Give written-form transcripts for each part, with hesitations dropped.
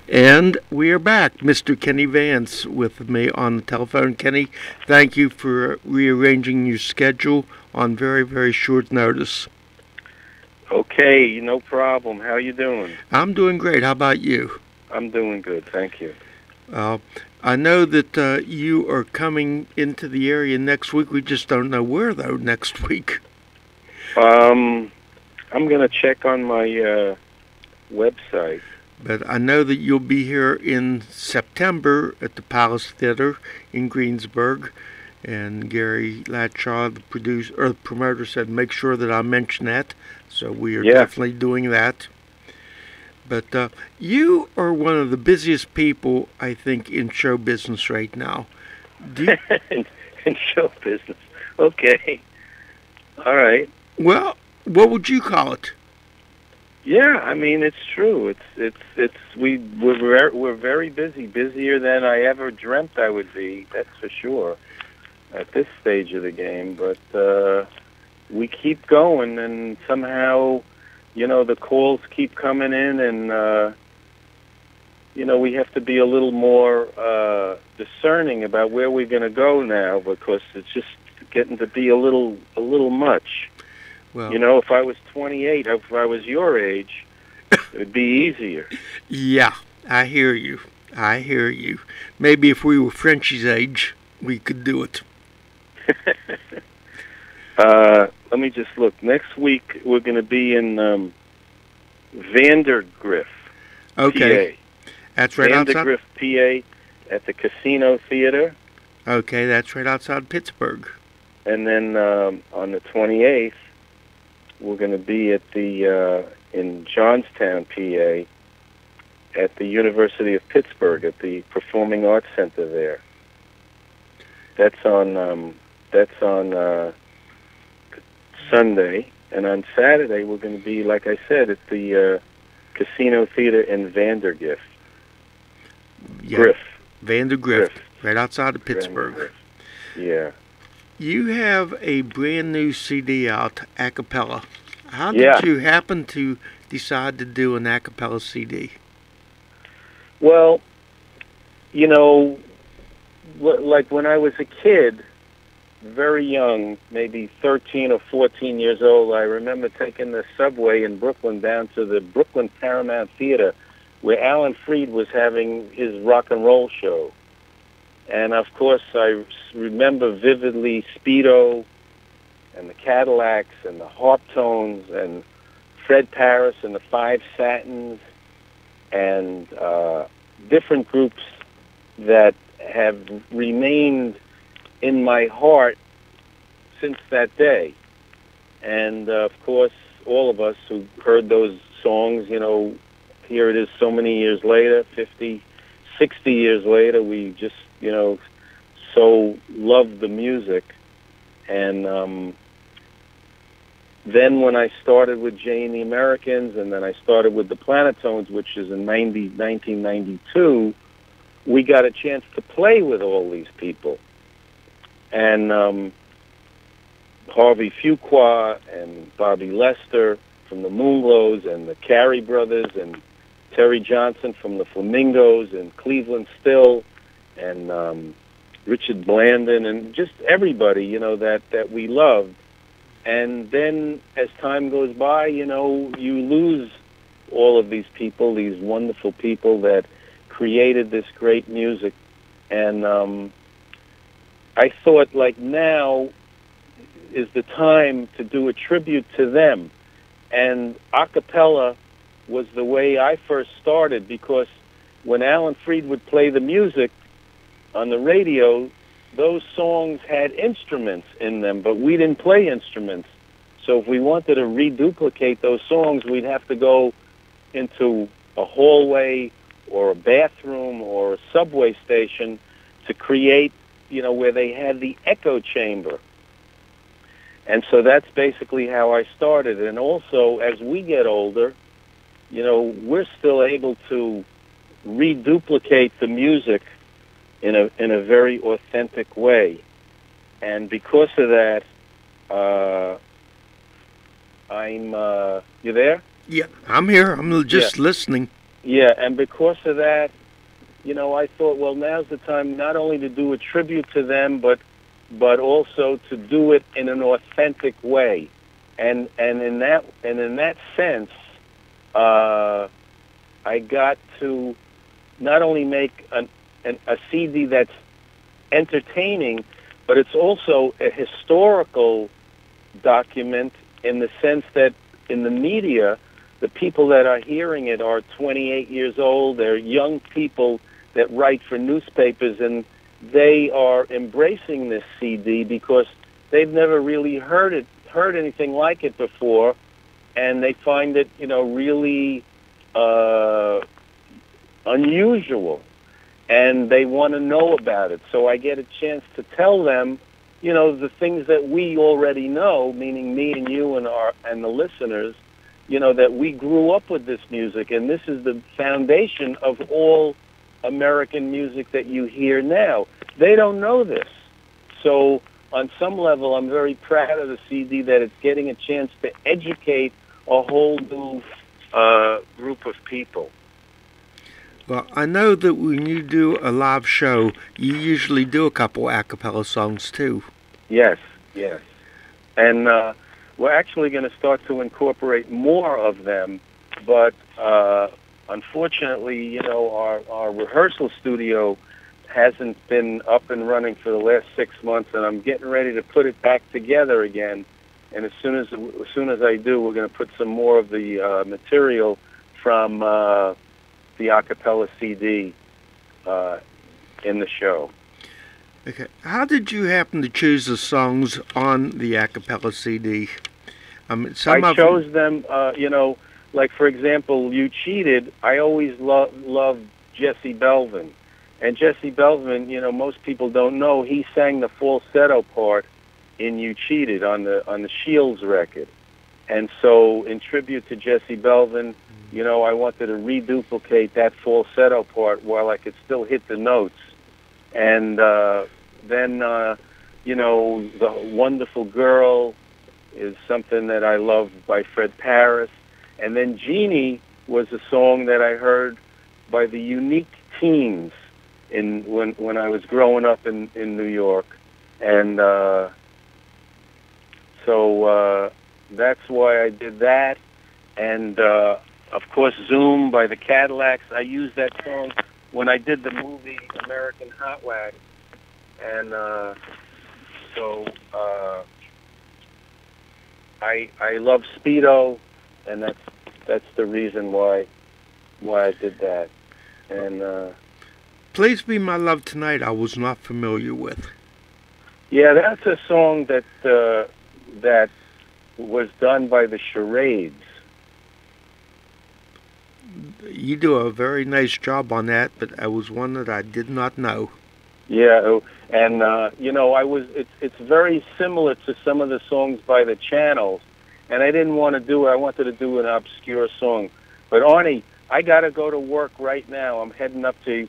And we are back. Mr. Kenny Vance with me on the telephone. Kenny, thank you for rearranging your schedule on very, very short notice. Okay, no problem. How you doing? I'm doing great. How about you? I'm doing good, thank you. Uh, I know that you are coming into the area next week. We just don't know where, though, next week. I'm going to check on my website. But I know that you'll be here in September at the Palace Theater in Greensburg. And Gary Latshaw, the producer or the promoter, said make sure that I mention that. So we are definitely doing that. But you are one of the busiest people, I think, in show business right now. In show business, okay, all right. Well, what would you call it? Yeah, I mean it's true. We're very busy, busier than I ever dreamt I would be. That's for sure. At this stage of the game, but we keep going, and somehow, the calls keep coming in, and we have to be a little more discerning about where we're going to go now, because it's just getting to be a little much. Well, if I was 28, if I was your age, it would be easier. Yeah, I hear you. I hear you. Maybe if we were Frenchie's age, we could do it. Let me just look. Next week we're going to be in Vandergrift, okay. PA. That's right outside. Vandergrift, PA, at the Casino Theater. Okay, that's right outside Pittsburgh. And then on the 28th, we're going to be at the in Johnstown, PA, at the University of Pittsburgh at the Performing Arts Center there. That's on Sunday, and on Saturday we're going to be, like I said, at the Casino Theater in Vandergrift. Yeah, Vandergrift, right outside of Pittsburgh. Vandergrift. Yeah. You have a brand new CD out, a cappella. How did you happen to decide to do an a cappella CD? Well, like when I was a kid, very young, maybe 13 or 14 years old, I remember taking the subway in Brooklyn down to the Brooklyn Paramount Theater, where Alan Freed was having his rock and roll show. And of course, I remember vividly Speedo and the Cadillacs and the Harp Tones and Fred Paris and the Five Satins and different groups that have remained in my heart since that day. And of course, all of us who heard those songs, here it is so many years later, 50, 60 years later, we just, so love the music. And then when I started with Jay and the Americans, and then I started with the Planetones, which is in 1992, we got a chance to play with all these people. And Harvey Fuqua and Bobby Lester from the Moonglows and the Carey Brothers and Terry Johnson from the Flamingos and Cleveland Still and Richard Blandon and just everybody, that we loved. And then as time goes by, you lose all of these people, these wonderful people that created this great music. And I thought, like, now is the time to do a tribute to them. And a cappella was the way I first started, because when Alan Freed would play the music on the radio, those songs had instruments in them, but we didn't play instruments. So if we wanted to reduplicate those songs, we'd have to go into a hallway or a bathroom or a subway station to create, where they had the echo chamber. And so that's basically how I started. And also, as we get older, we're still able to reduplicate the music in a very authentic way. And because of that, I'm you there? Yeah, I'm here. I'm just listening. Yeah, and because of that, I thought, well, now's the time not only to do a tribute to them, but also to do it in an authentic way, and in that sense, I got to not only make a CD that's entertaining, but it's also a historical document in the sense that in the media, the people that are hearing it are 28 years old. They're young people that write for newspapers, and they are embracing this CD because they've never really heard anything like it before, and they find it, really unusual, and they want to know about it. So I get a chance to tell them, the things that we already know, meaning me and you and the listeners, that we grew up with this music, and this is the foundation of all American music that you hear now. They don't know this. So on some level, I'm very proud of the CD that it's getting a chance to educate a whole new group of people. Well, I know that when you do a live show, you usually do a couple a cappella songs too. Yes. And we're actually going to start to incorporate more of them, but unfortunately, our rehearsal studio hasn't been up and running for the last 6 months, and I'm getting ready to put it back together again. And as soon as I do, we're going to put some more of the material from the a cappella CD in the show. Okay. How did you happen to choose the songs on the a cappella CD? I chose them, like, for example, You Cheated. I always loved Jesse Belvin. And Jesse Belvin, most people don't know, he sang the falsetto part in You Cheated on the Shields record. And so, in tribute to Jesse Belvin, I wanted to reduplicate that falsetto part while I could still hit the notes. And then, The Wonderful Girl is something that I love by Fred Paris. And then Jeannie was a song that I heard by the Unique Teens when I was growing up in New York. And so that's why I did that. And of course, Zoom by the Cadillacs. I used that song when I did the movie American Hot Wax. And so I love Speedo, and that's the reason why I did that. And Please Be My Love Tonight, I was not familiar with. Yeah, that's a song that that was done by the Charades. You do a very nice job on that, but it was one that I did not know. Yeah, and it's very similar to some of the songs by the Channels, and I didn't want to do it. I wanted to do an obscure song. But Arnie, I got to go to work right now. I'm heading up to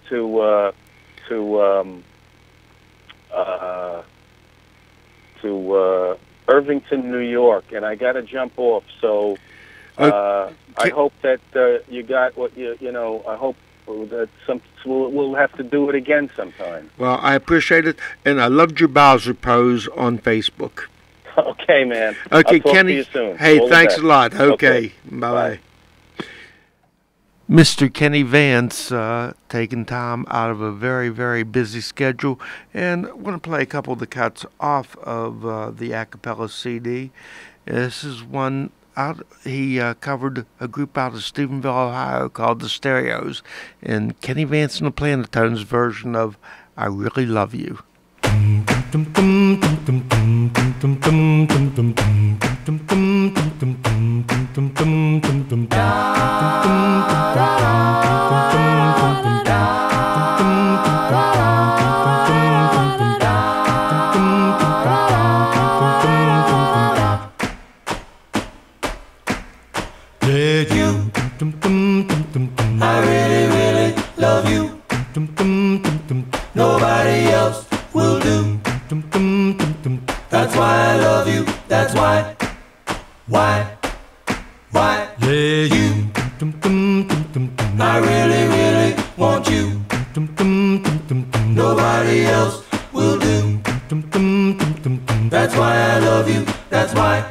Irvington, New York, and I got to jump off. So I hope that you got what I hope that we'll have to do it again sometime. Well, I appreciate it, and I loved your Bowser pose on Facebook. Okay, man. Okay, I'll talk Kenny. to you soon. Hey, All the thanks best. a lot. Okay, Okay. bye. Mr. Kenny Vance taking time out of a very, very busy schedule, and I want to play a couple of the cuts off of the a cappella CD. This is one out. He covered a group out of Stephenville, Ohio called the Stereos, and Kenny Vance and the Planetones version of I Really Love You. Did you? I really, really love you. Nobody else will do. That's why I love you. That's why. Why? Yeah, you. I I really, really want you. Nobody else will do. That's why I love you. That's why.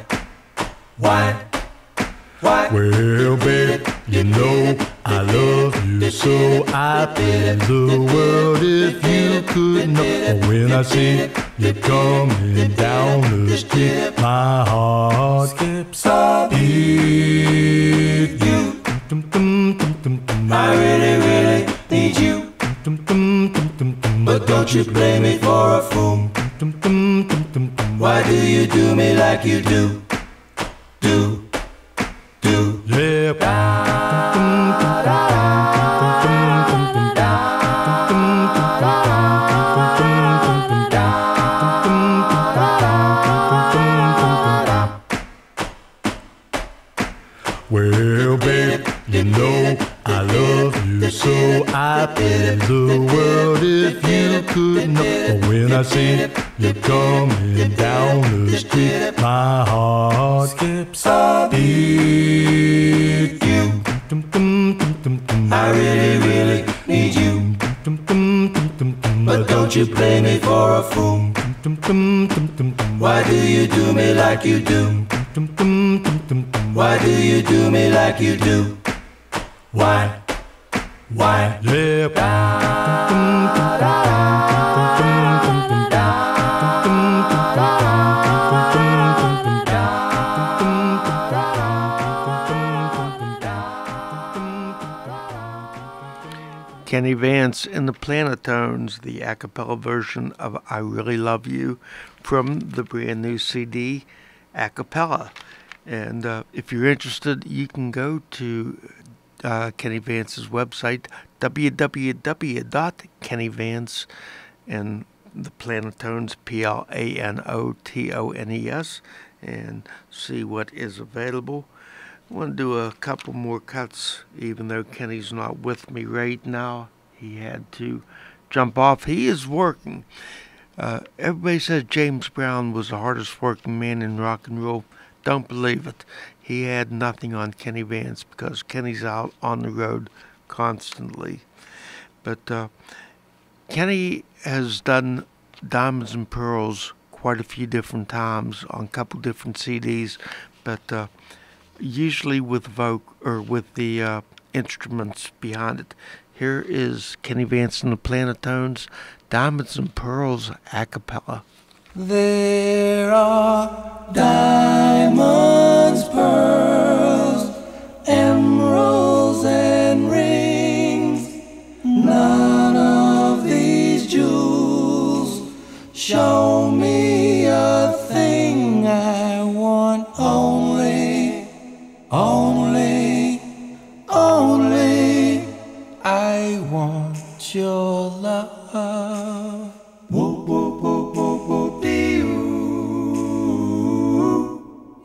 Why? Well, babe, you know I love you so. I pity the world if you could know. When I see you coming down the street, my heart skips a beat. You. I really, really need you. But don't you play me for a fool. Why do you do me like you do? Do. Yeah. Well, babe, you know I love you so. I pity the world if you could know. When I see you coming down the street, my heart skips a beat. You. I really, really need you. But don't you play me for a fool. Why do you do me like you do? Why do you do me like you do? Why? Yeah. Kenny Vance and the Planetones, the a cappella version of I Really Love You from the brand new CD, a cappella. And if you're interested, you can go to Kenny Vance's website, www.kennyvance, and the Planetones, Planotones, and see what is available. I want to do a couple more cuts, even though Kenny's not with me right now. He had to jump off. He is working. Everybody says James Brown was the hardest working man in rock and roll. Don't believe it. He had nothing on Kenny Vance because Kenny's out on the road constantly. But Kenny has done Diamonds and Pearls quite a few different times on a couple different CDs, but usually with the instruments behind it. Here is Kenny Vance and the Planetones, Diamonds and Pearls a cappella. There are diamonds, pearls, emeralds, and rings. None of these jewels show me a thing. I want only, I want your love. Whoop, whoop, whoop, whoop, whoop, dee-oo.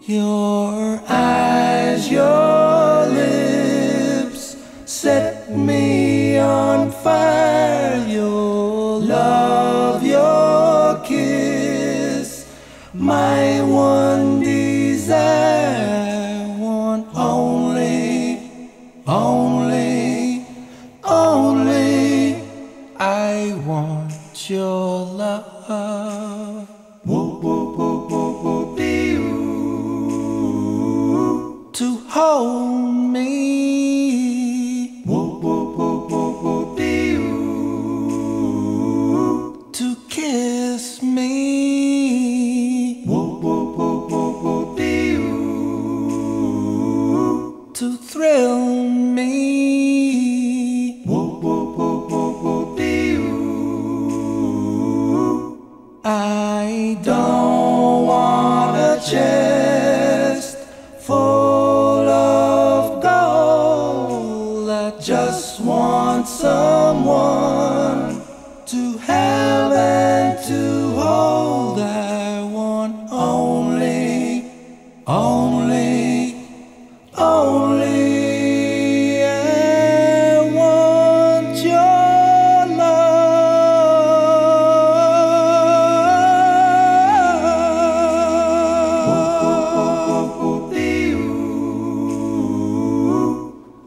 Your eyes, your lips set me on fire. Your love, your kiss, my one desire. I want only, I want your love. Whoop, whoop, whoop, whoop, whoop, dee-oo. To hold me. Whoop, whoop, whoop, whoop, whoop, dee-oo. To kiss me. Whoop, whoop, whoop, whoop, whoop, dee-oo. To thrill me. Whoop, whoop, whoop, whoop, whoop, dee-oo. I don't want a chest full of gold. I just want someone to have and to hold. I want only, I want your love.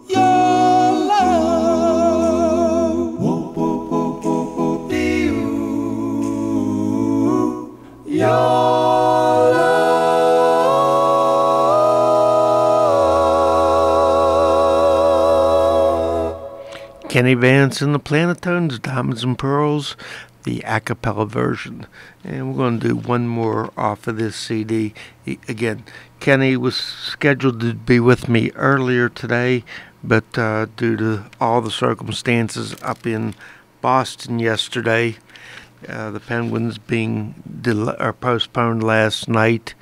Your love. Kenny Vance and the Planetones, Diamonds and Pearls, the a cappella version. And we're going to do one more off of this CD. Again, Kenny was scheduled to be with me earlier today, but due to all the circumstances up in Boston yesterday, the Penguins being postponed last night,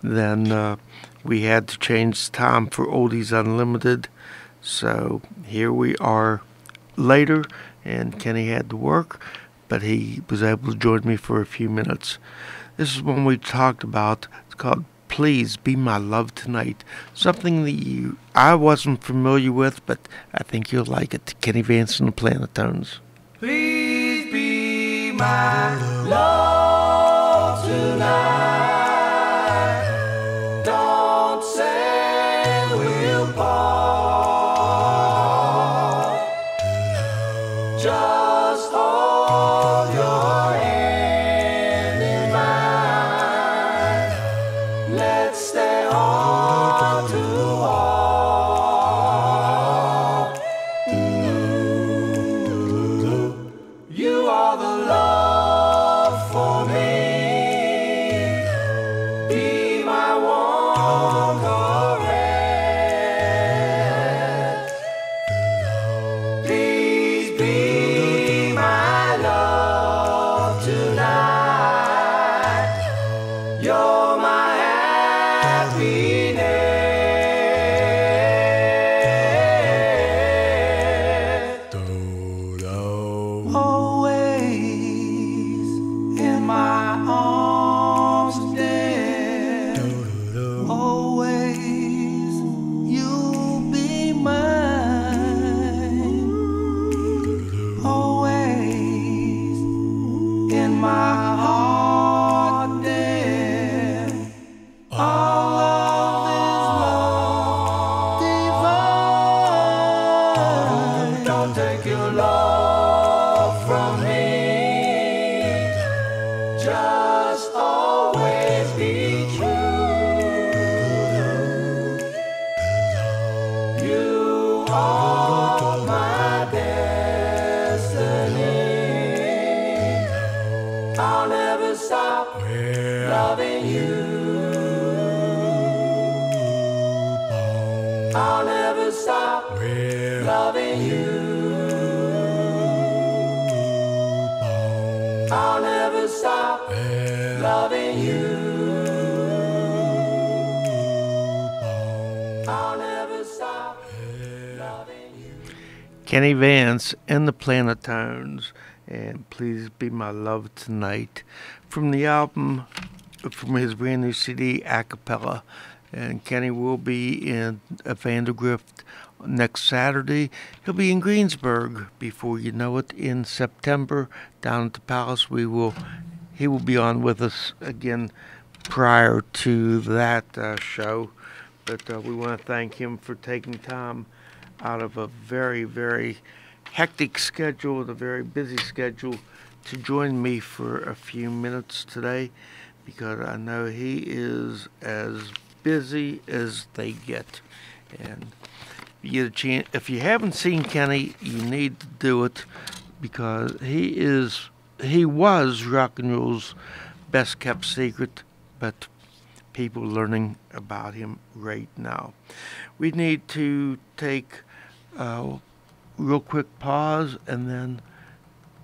then we had to change the time for Oldies Unlimited. So here we are later, and Kenny had to work, but he was able to join me for a few minutes. This is one we talked about. It's called Please Be My Love Tonight. Something that I wasn't familiar with, but I think you'll like it. Kenny Vance and the Planetones. Please be my love tonight. Don't say we'll part. Just hold your hand in mine. Let's stay on to all. You are the love for me. Be my warm caress. Please be my love tonight. You're my happiness. Always in my arms, dear. Always you'll be mine. Always in my heart, dear. Our love is love divine. Don't take your love from me. Just always be true. You are my destiny. I'll never stop loving you. I'll never stop loving you. I'll never stop loving you. I'll never stop loving you. Kenny Vance and the Planetones, and Please Be My Love Tonight, from the album, from his brand new CD, A Cappella. And Kenny will be in Vandergrift next Saturday. He'll be in Greensburg before you know it in September down at the Palace. He will be on with us again prior to that show. But we want to thank him for taking time out of a very, very hectic schedule, a very busy schedule, to join me for a few minutes today, because I know he is as busy as they get. And you get a chance, if you haven't seen Kenny, you need to do it, because he was rock and roll's best kept secret, but people are learning about him right now. We need to take a real quick pause, and then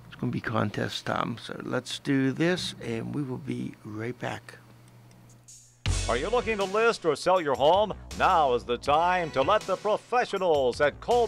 it's going to be contest time. So let's do this, and we will be right back. Are you looking to list or sell your home? Now is the time to let the professionals at Cole